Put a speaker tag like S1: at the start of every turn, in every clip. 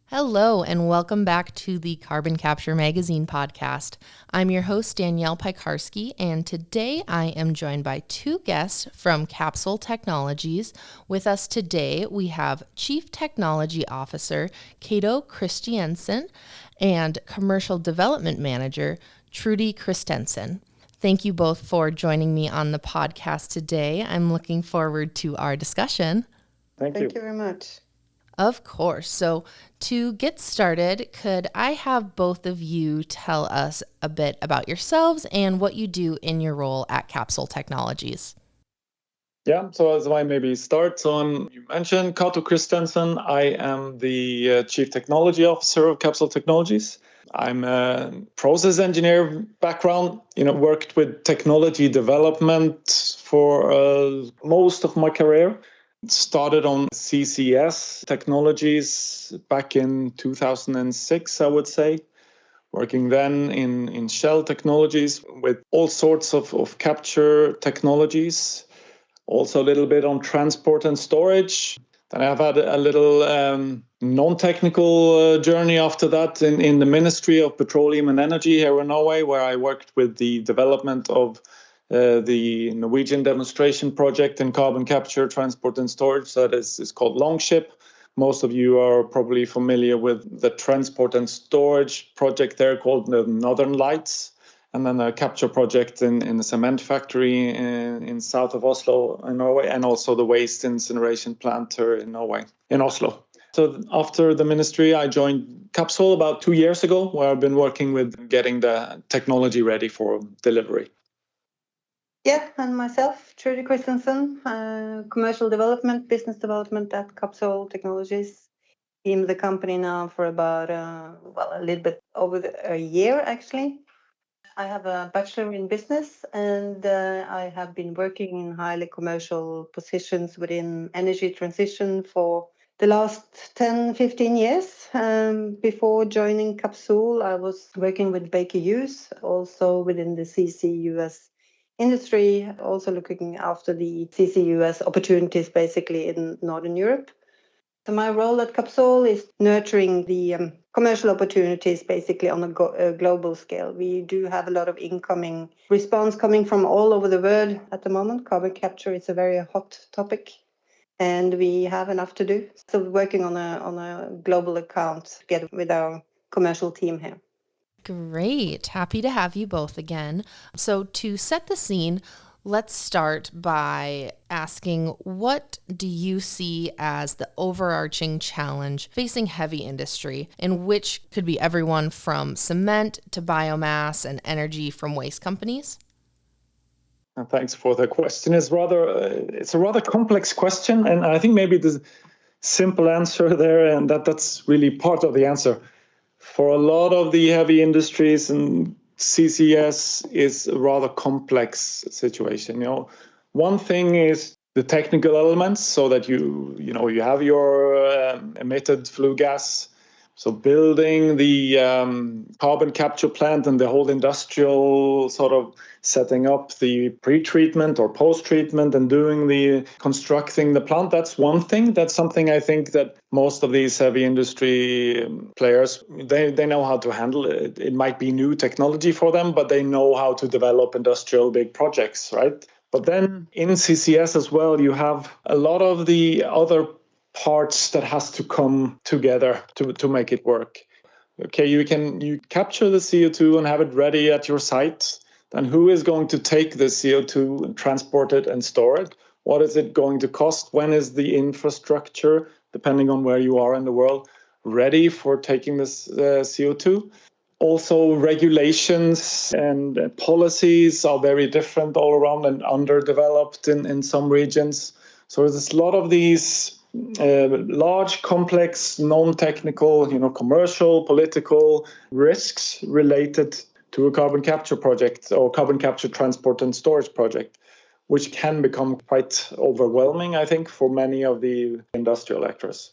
S1: Hello, and welcome back to the Carbon Capture Magazine podcast. I'm your host, Danielle Piekarski, and today I am joined by two guests from Capsol Technologies. With us today, we have Chief Technology Officer Cato Christiansen and Commercial Development Manager Trudi Christensen. Thank you both for joining me on the podcast today. I'm looking forward to our discussion.
S2: Thank you very much.
S1: Of course. So to get started, could I have both of you tell us a bit about yourselves and what you do in your role at Capsol Technologies?
S2: Yeah, so as I maybe start, you mentioned Cato Christensen. I am the Chief Technology Officer of Capsol Technologies. I'm a process engineer background, worked with technology development for most of my career. Started on CCS technologies back in 2006, I would say. Working then in Shell Technologies with all sorts of capture technologies. Also a little bit on transport and storage. Then I've had a little non-technical journey after that in the Ministry of Petroleum and Energy here in Norway, where I worked with the development of the Norwegian demonstration project in carbon capture, transport and storage. That is called Longship. Most of you are probably familiar with the transport and storage project there called the Northern Lights. And then a capture project in a cement factory in south of Oslo in Norway, and also the waste incineration plant here in Norway, in Oslo. So after the ministry, I joined Capsol about 2 years ago, where I've been working with getting the technology ready for delivery.
S3: Yeah, and myself, Trudi Christensen, commercial development, business development at Capsol Technologies. In the company now for about, a little bit over a year, actually. I have a bachelor in business, and I have been working in highly commercial positions within energy transition for the last 10, 15 years. Before joining Capsol, I was working with Baker Hughes, also within the CCUS industry, also looking after the CCUS opportunities basically in Northern Europe. So my role at Capsol is nurturing the commercial opportunities basically on a global scale. We do have a lot of incoming response coming from all over the world at the moment. Carbon capture is a very hot topic, and we have enough to do. So working on a global account together with our commercial team here.
S1: Great. Happy to have you both again. So to set the scene, let's start by asking, what do you see as the overarching challenge facing heavy industry, in which could be everyone from cement to biomass and energy from waste companies?
S2: Thanks for the question. It's a rather complex question, and I think maybe the simple answer there, and that's really part of the answer. For a lot of the heavy industries, and CCS is a rather complex situation. One thing is the technical elements, so that you have your emitted flue gas. So building the carbon capture plant and the whole industrial sort of setting up the pre-treatment or post-treatment and constructing the plant, that's one thing. That's something I think that most of these heavy industry players, they know how to handle it. It might be new technology for them, but they know how to develop industrial big projects, right? But then in CCS as well, you have a lot of the other parts that has to come together to make it work. Okay, you capture the CO2 and have it ready at your site. Then who is going to take the CO2 and transport it and store it? What is it going to cost? When is the infrastructure, depending on where you are in the world, ready for taking this CO2? Also, regulations and policies are very different all around and underdeveloped in some regions. So there's a lot of these large, complex, non-technical, commercial, political risks related to a carbon capture project or carbon capture transport and storage project, which can become quite overwhelming, I think, for many of the industrial actors.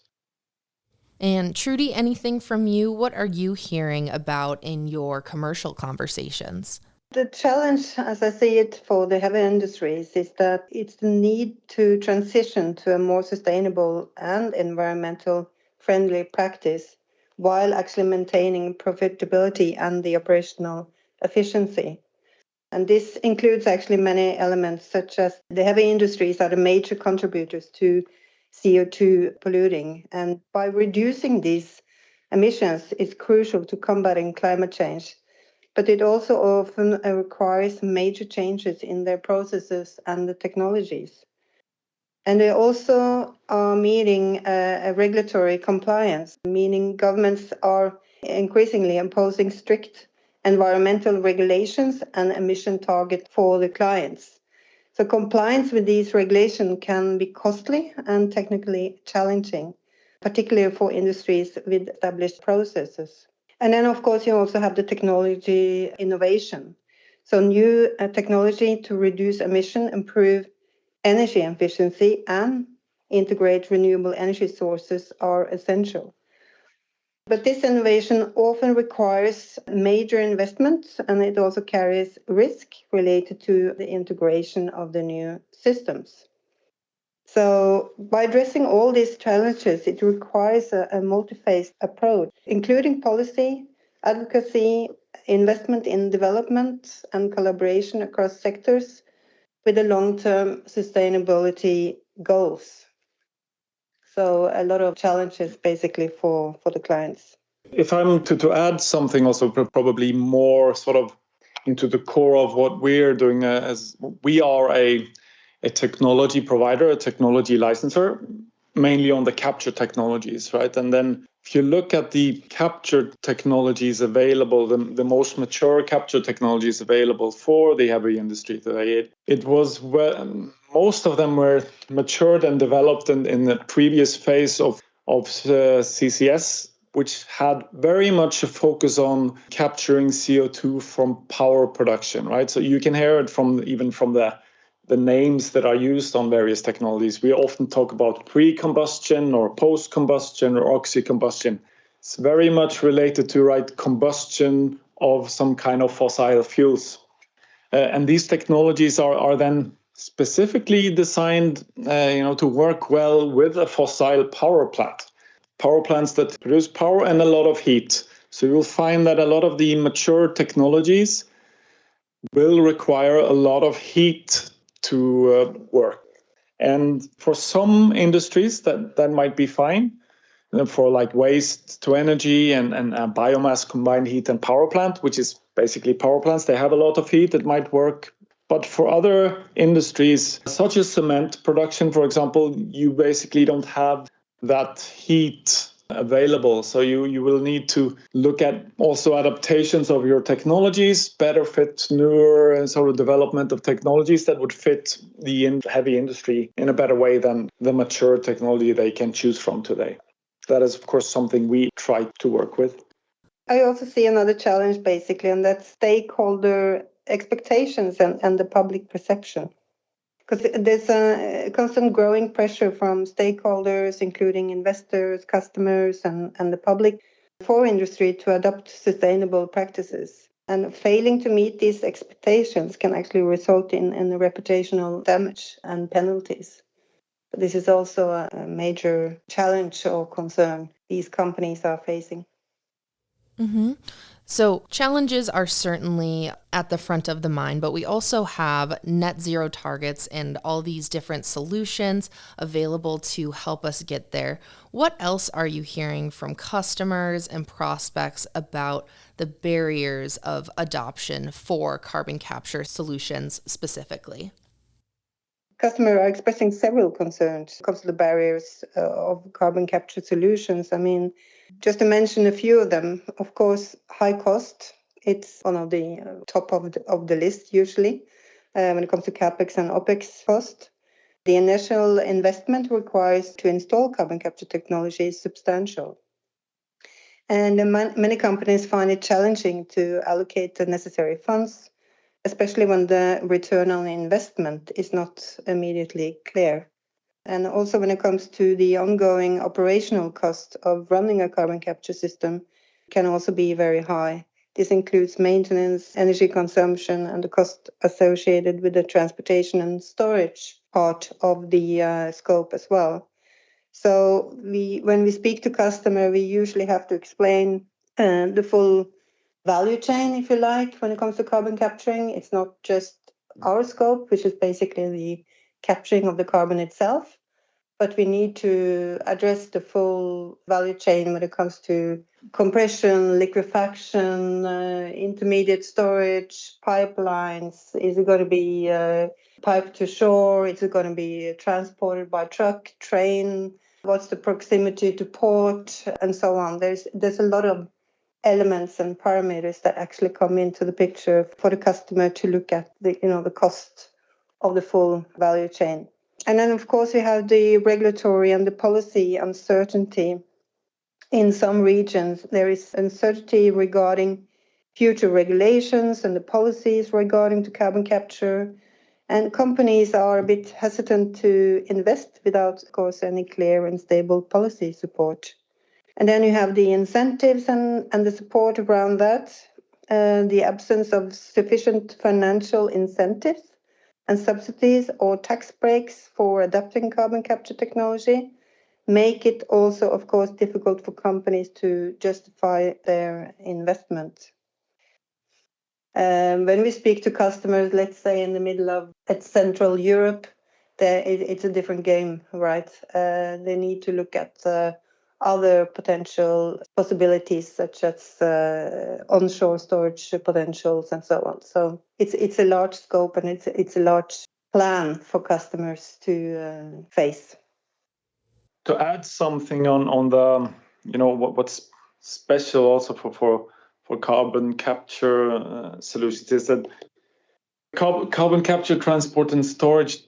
S1: And Trudi, anything from you? What are you hearing about in your commercial conversations?
S3: The challenge, as I see it, for the heavy industries is that it's the need to transition to a more sustainable and environmental friendly practice while actually maintaining profitability and the operational efficiency. And this includes actually many elements, such as the heavy industries are the major contributors to CO2 polluting. And by reducing these emissions, it's crucial to combating climate change. But it also often requires major changes in their processes and the technologies. And they also are meeting a regulatory compliance, meaning governments are increasingly imposing strict environmental regulations and emission targets for the clients. So compliance with these regulations can be costly and technically challenging, particularly for industries with established processes. And then, of course, you also have the technology innovation. So new technology to reduce emission, improve energy efficiency, and integrate renewable energy sources are essential. But this innovation often requires major investments, and it also carries risk related to the integration of the new systems. So by addressing all these challenges, it requires a multi-phase approach, including policy, advocacy, investment in development, and collaboration across sectors with the long-term sustainability goals. So a lot of challenges basically for the clients.
S2: If I'm to add something also probably more sort of into the core of what we're doing, as we are a technology provider, a technology licenser, mainly on the capture technologies, right? And then if you look at the capture technologies available, the most mature capture technologies available for the heavy industry today, it was most of them were matured and developed in the previous phase of CCS, which had very much a focus on capturing CO2 from power production, right? So you can hear it even from the names that are used on various technologies. We often talk about pre-combustion or post-combustion or oxy-combustion. It's very much related to combustion of some kind of fossil fuels. And these technologies are then specifically designed to work well with a fossil power plant. Power plants that produce power and a lot of heat. So you'll find that a lot of the mature technologies will require a lot of heat to work. And for some industries, that might be fine. And for waste to energy and biomass combined heat and power plant, which is basically power plants, they have a lot of heat, it might work. But for other industries, such as cement production, for example, you basically don't have that heat available. So you will need to look at also adaptations of your technologies, better fit newer sort of development of technologies that would fit the heavy industry in a better way than the mature technology they can choose from today. That is, of course, something we try to work with.
S3: I also see another challenge, basically, and that's stakeholder expectations and the public perception. Because there's a constant growing pressure from stakeholders, including investors, customers, and the public, for industry to adopt sustainable practices. And failing to meet these expectations can actually result in reputational damage and penalties. This is also a major challenge or concern these companies are facing.
S1: Mm-hmm. So challenges are certainly at the front of the mind, but we also have net zero targets and all these different solutions available to help us get there. What else are you hearing from customers and prospects about the barriers of adoption for carbon capture solutions specifically?
S3: Customers are expressing several concerns when it comes to the barriers of carbon capture solutions. I mean, just to mention a few of them, of course, high cost. It's one of the top of the list usually when it comes to CapEx and OpEx cost. The initial investment required to install carbon capture technology is substantial. And many companies find it challenging to allocate the necessary funds, especially when the return on investment is not immediately clear. And also when it comes to the ongoing operational cost of running a carbon capture system can also be very high. This includes maintenance, energy consumption, and the cost associated with the transportation and storage part of the scope as well. So when we speak to customer, we usually have to explain the full value chain, if you like, when it comes to carbon capturing. It's not just our scope, which is basically the capturing of the carbon itself, but we need to address the full value chain when it comes to compression, liquefaction, intermediate storage, pipelines. Is it going to be piped to shore? Is it going to be transported by truck, train? What's the proximity to port, and so on? There's a lot of elements and parameters that actually come into the picture for the customer to look at the cost of the full value chain. And then, of course, we have the regulatory and the policy uncertainty. In some regions, there is uncertainty regarding future regulations and the policies regarding to carbon capture. And companies are a bit hesitant to invest without, of course, any clear and stable policy support. And then you have the incentives and the support around that, the absence of sufficient financial incentives and subsidies or tax breaks for adopting carbon capture technology make it also, of course, difficult for companies to justify their investment. When we speak to customers, let's say in the middle of Central Europe, it's a different game, right? They need to look at other potential possibilities, such as onshore storage potentials and so on. So it's a large scope, and it's a large plan for customers to face.
S2: To add something on the, what's special also for carbon capture solutions is that carbon capture, transport, and storage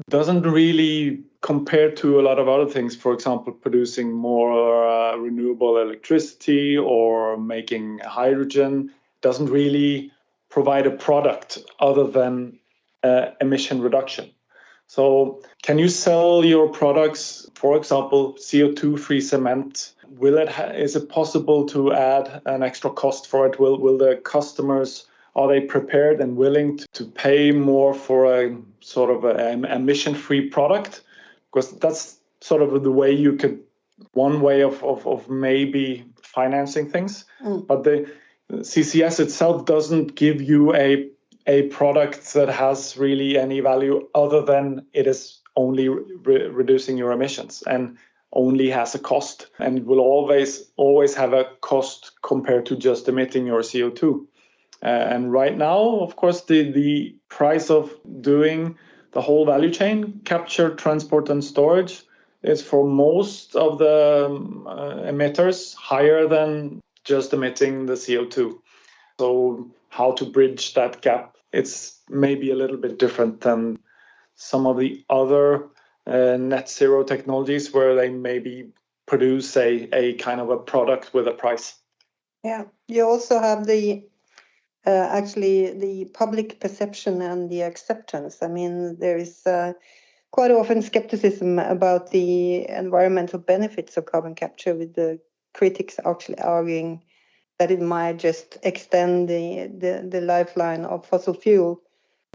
S2: doesn't really compare to a lot of other things. For example, producing more renewable electricity or making hydrogen doesn't really provide a product other than emission reduction. So can you sell your products, for example, CO2-free cement? Is it possible to add an extra cost for it? Will the customers, are they prepared and willing to pay more for a sort of an emission-free product? Because that's sort of the way one way of maybe financing things. But the CCS itself doesn't give you a product that has really any value other than it is only reducing your emissions and only has a cost, and it will always have a cost compared to just emitting your CO2. And right now, of course, the price of doing the whole value chain, capture, transport, and storage, is for most of the emitters higher than just emitting the CO2. So how to bridge that gap? It's maybe a little bit different than some of the other net zero technologies where they maybe produce a kind of a product with a price.
S3: Yeah, you also have actually the public perception and the acceptance. I mean, there is quite often skepticism about the environmental benefits of carbon capture, with the critics actually arguing that it might just extend the lifeline of fossil fuel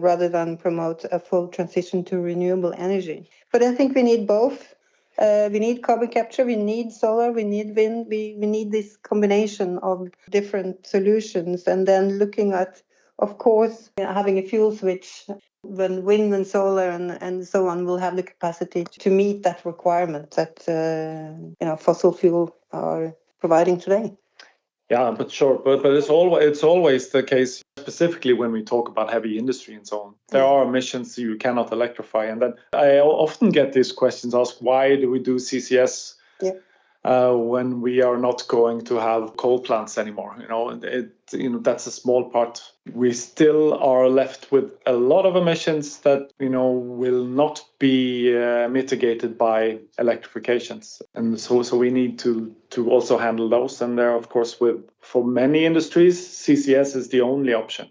S3: rather than promote a full transition to renewable energy. But I think we need both. We need carbon capture, we need solar, we need wind, we need this combination of different solutions. And then looking at, of course, having a fuel switch when wind and solar and so on will have the capacity to meet that requirement that fossil fuel are providing today.
S2: Yeah, but sure. But it's always the case, specifically when we talk about heavy industry and so on. There are emissions you cannot electrify. And then I often get these questions asked, why do we do CCS when we are not going to have coal plants anymore? That's a small part. We still are left with a lot of emissions that, will not be mitigated by electrifications. And so we need to also handle those. And there, of course, for many industries, CCS is the only option.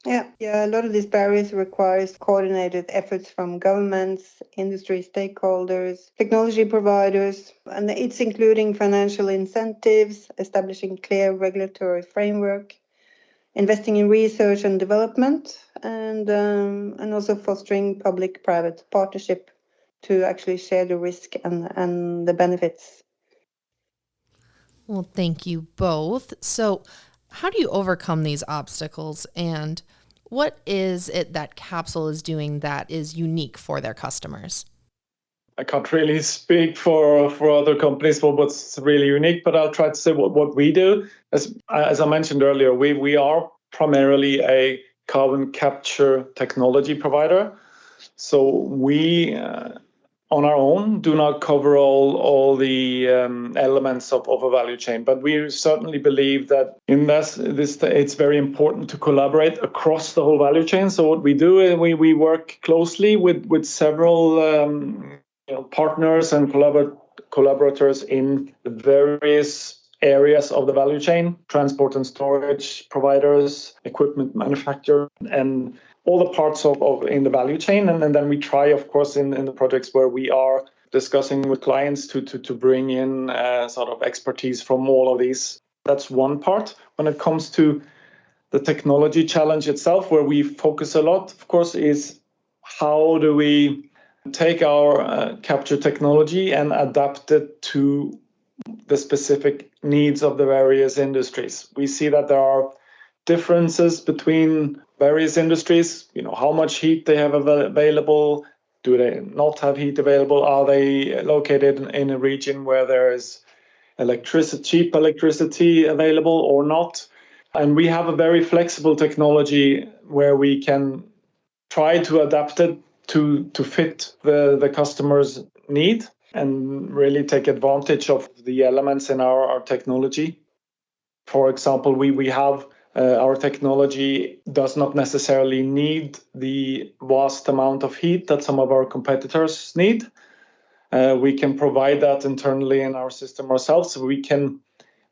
S3: Yeah, a lot of these barriers requires coordinated efforts from governments, industry stakeholders, technology providers, and it's including financial incentives, establishing clear regulatory framework, investing in research and development, and also fostering public-private partnership to actually share the risk and the benefits.
S1: Well, thank you both. So, how do you overcome these obstacles, and what is it that Capsol is doing that is unique for their customers?
S2: I can't really speak for other companies for what's really unique, but I'll try to say what we do. As I mentioned earlier, we are primarily a carbon capture technology provider. So we, on our own, do not cover all the elements of a value chain, but we certainly believe that in this it's very important to collaborate across the whole value chain. So what we do is we work closely with several partners and collaborators in the various areas of the value chain: transport and storage providers, equipment manufacturer, and all the parts of in the value chain. And then we try, of course, in the projects where we are discussing with clients to bring in sort of expertise from all of these. That's one part. When it comes to the technology challenge itself, where we focus a lot, of course, is how do we take our capture technology and adapt it to the specific needs of the various industries. We see that there are differences between various industries, how much heat they have available, do they not have heat available, are they located in a region where there is cheap electricity available or not. And we have a very flexible technology where we can try to adapt it to fit the customer's need and really take advantage of the elements in our technology. For example, we have our technology does not necessarily need the vast amount of heat that some of our competitors need. We can provide that internally in our system ourselves. So we can,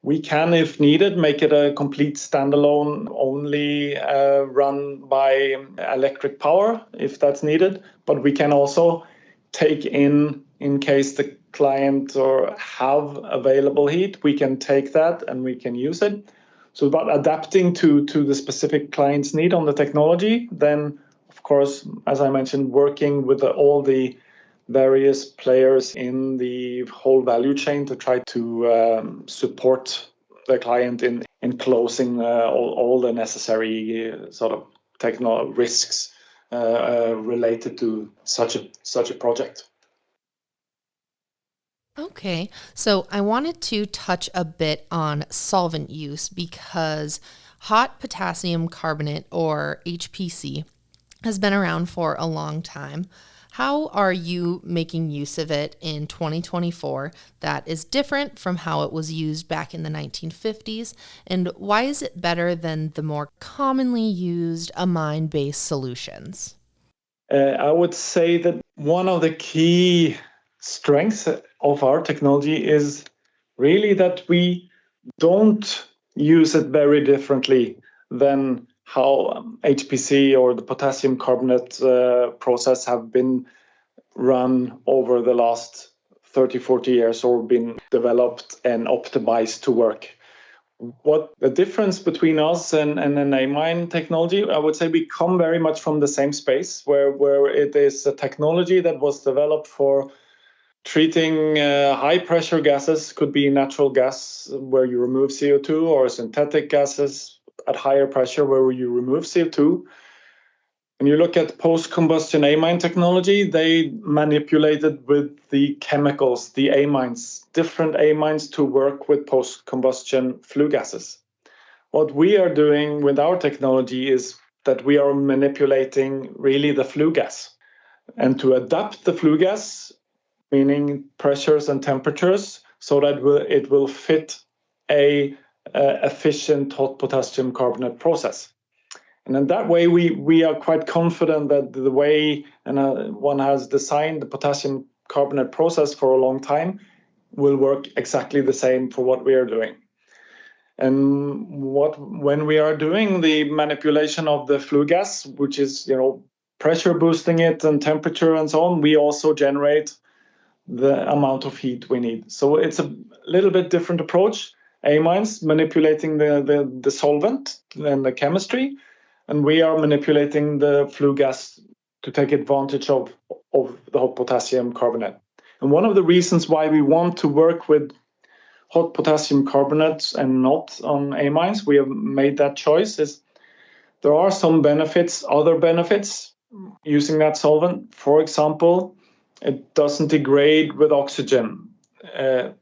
S2: if needed, make it a complete standalone, only run by electric power if that's needed. But we can also take in case the client or have available heat, we can take that and we can use it. So about adapting to the specific client's need on the technology, then of course, as I mentioned, working with all the various players in the whole value chain to try to support the client in closing all the necessary sort of technical risks related to such a project.
S1: Okay, so I wanted to touch a bit on solvent use because hot potassium carbonate, or HPC, has been around for a long time. How are you making use of it in 2024 that is different from how it was used back in the 1950s? And why is it better than the more commonly used amine-based solutions?
S2: I would say that one of the key strengths of our technology is really that we don't use it very differently than how HPC or the potassium carbonate process have been run over the last 30, 40 years or been developed and optimized to work. What the difference between us and an amine technology, I would say we come very much from the same space where it is a technology that was developed for treating high pressure gases, could be natural gas where you remove CO2, or synthetic gases at higher pressure where you remove CO2. When you look at post-combustion amine technology, they manipulated with the chemicals, the amines, different amines to work with post-combustion flue gases. What we are doing with our technology is that we are manipulating really the flue gas. And to adapt the flue gas, meaning pressures and temperatures, so that it will fit a efficient hot potassium carbonate process. And in that way, we are quite confident that the way one has designed the potassium carbonate process for a long time will work exactly the same for what we are doing. And when we are doing the manipulation of the flue gas, which is pressure boosting it and temperature and so on, we also generate the amount of heat we need. So it's a little bit different approach. Amines manipulating the solvent and the chemistry, and we are manipulating the flue gas to take advantage of the hot potassium carbonate. And one of the reasons why we want to work with hot potassium carbonate and not on amines, we have made that choice, is there are some benefits, other benefits using that solvent. For example, it doesn't degrade with oxygen.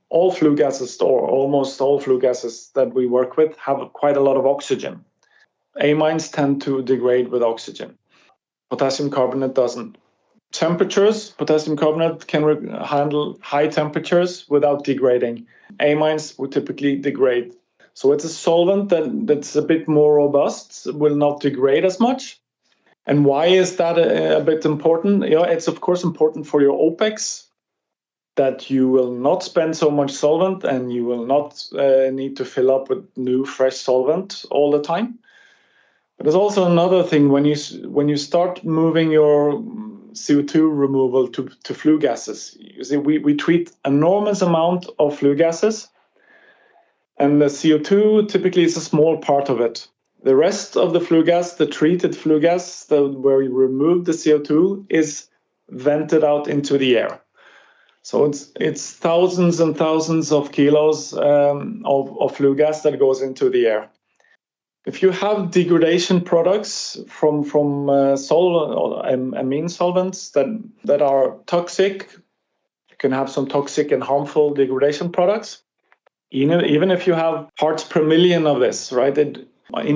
S2: All flue gases, or almost all flue gases that we work with, have quite a lot of oxygen. Amines tend to degrade with oxygen. Potassium carbonate doesn't. Temperatures, potassium carbonate can handle high temperatures without degrading. Amines would typically degrade. So it's a solvent that's a bit more robust, will not degrade as much. And why is that a bit important? It's of course important for your OPEX, that you will not spend so much solvent and you will not need to fill up with new fresh solvent all the time. But there's also another thing, when you start moving your CO2 removal to flue gases. You see, we treat enormous amount of flue gases, and the CO2 typically is a small part of it. The rest of the flue gas, the treated flue gas, where you remove the CO2, is vented out into the air. So it's thousands and thousands of kilos of flue gas that goes into the air. If you have degradation products from amine solvents that are toxic, you can have some toxic and harmful degradation products. Even if you have parts per million of this, right? In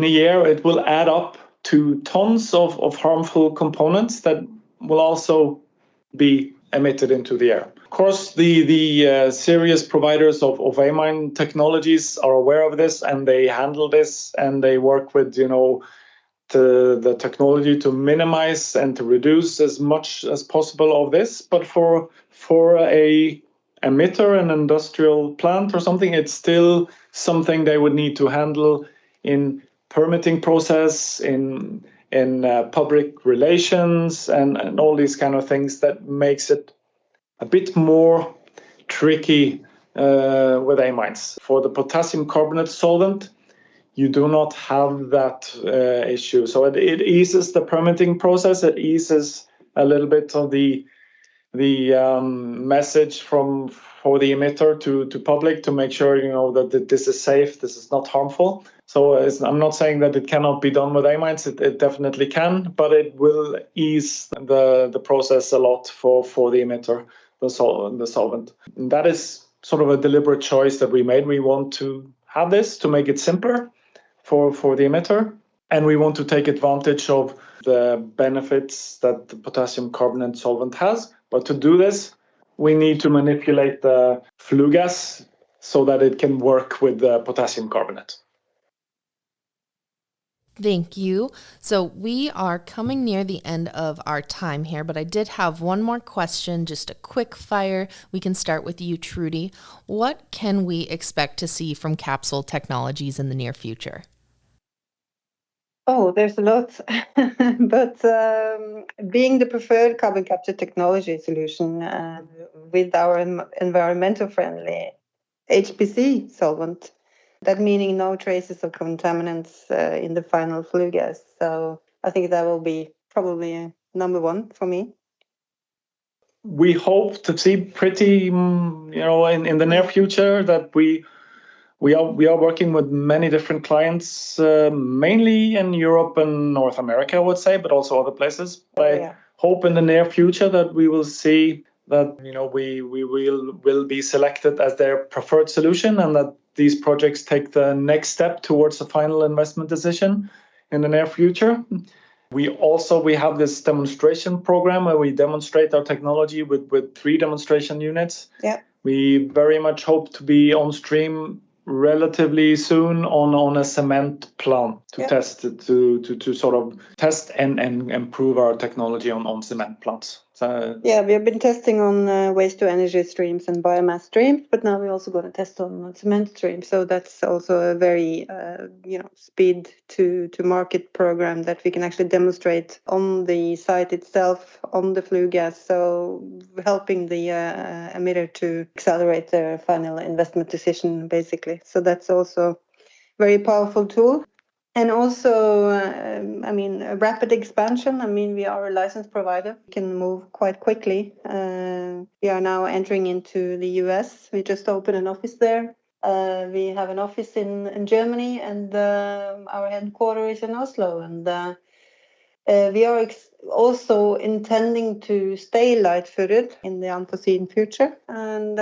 S2: a year, it will add up to tons of harmful components that will also be emitted into the air. Of course, the serious providers of amine technologies are aware of this, and they handle this, and they work with the technology to minimize and to reduce as much as possible of this. But for a emitter, an industrial plant or something, it's still something they would need to handle in permitting process, in public relations, and all these kind of things that makes it a bit more tricky with amines. For the potassium carbonate solvent, you do not have that issue. So it eases the permitting process. It eases a little bit of the message for the emitter to public, to make sure that this is safe, this is not harmful. So I'm not saying that it cannot be done with amines. It definitely can, but it will ease the process a lot for the emitter, the solvent. And that is sort of a deliberate choice that we made. We want to have this to make it simpler for the emitter, and we want to take advantage of the benefits that the potassium carbonate solvent has. But to do this, we need to manipulate the flue gas so that it can work with the potassium carbonate.
S1: Thank you. So we are coming near the end of our time here, but I did have one more question, just a quick fire. We can start with you, Trudi. What can we expect to see from Capsol Technologies in the near future?
S3: Oh, there's a lot. But being the preferred carbon capture technology solution with our environmental friendly HPC solvent, that meaning no traces of contaminants in the final flue gas. So I think that will be probably number one for me.
S2: We hope to see pretty, in the near future, that we are working with many different clients, mainly in Europe and North America, I would say, but also other places. I hope in the near future that we will see that we will be selected as their preferred solution, and that these projects take the next step towards a final investment decision in the near future. We have this demonstration program where we demonstrate our technology with 3 demonstration units.
S3: Yeah.
S2: We very much hope to be on stream relatively soon on a cement plant to test to sort of test and improve our technology on cement plants. So,
S3: we have been testing on waste to energy streams and biomass streams, but now we're also going to test on cement streams. So that's also a very speed to market program that we can actually demonstrate on the site itself, on the flue gas. So helping the emitter to accelerate their final investment decision, basically. So that's also a very powerful tool. And also, a rapid expansion. We are a licensed provider. We can move quite quickly. We are now entering into the US. We just opened an office there. We have an office in Germany, and our headquarters is in Oslo. And we are also intending to stay light-footed in the unforeseen future. And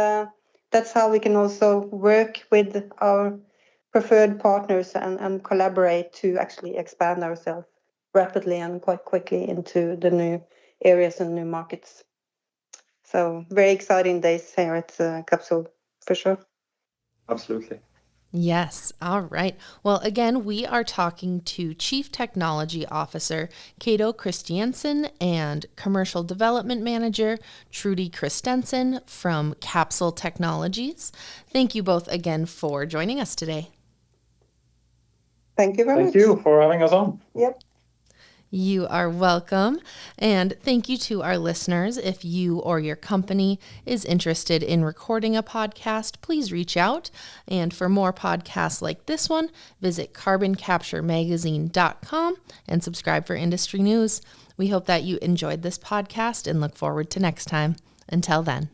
S3: that's how we can also work with our preferred partners and collaborate to actually expand ourselves rapidly and quite quickly into the new areas and new markets. So very exciting days here at Capsol, for sure.
S2: Absolutely.
S1: Yes. All right. Well, again, we are talking to Chief Technology Officer Cato Christiansen and Commercial Development Manager Trudi Christensen from Capsol Technologies. Thank you both again for joining us today.
S3: Thank you very much.
S2: Thank you for having us on.
S3: Yep.
S1: You are welcome. And thank you to our listeners. If you or your company is interested in recording a podcast, please reach out. And for more podcasts like this one, visit carboncapturemagazine.com and subscribe for industry news. We hope that you enjoyed this podcast and look forward to next time. Until then.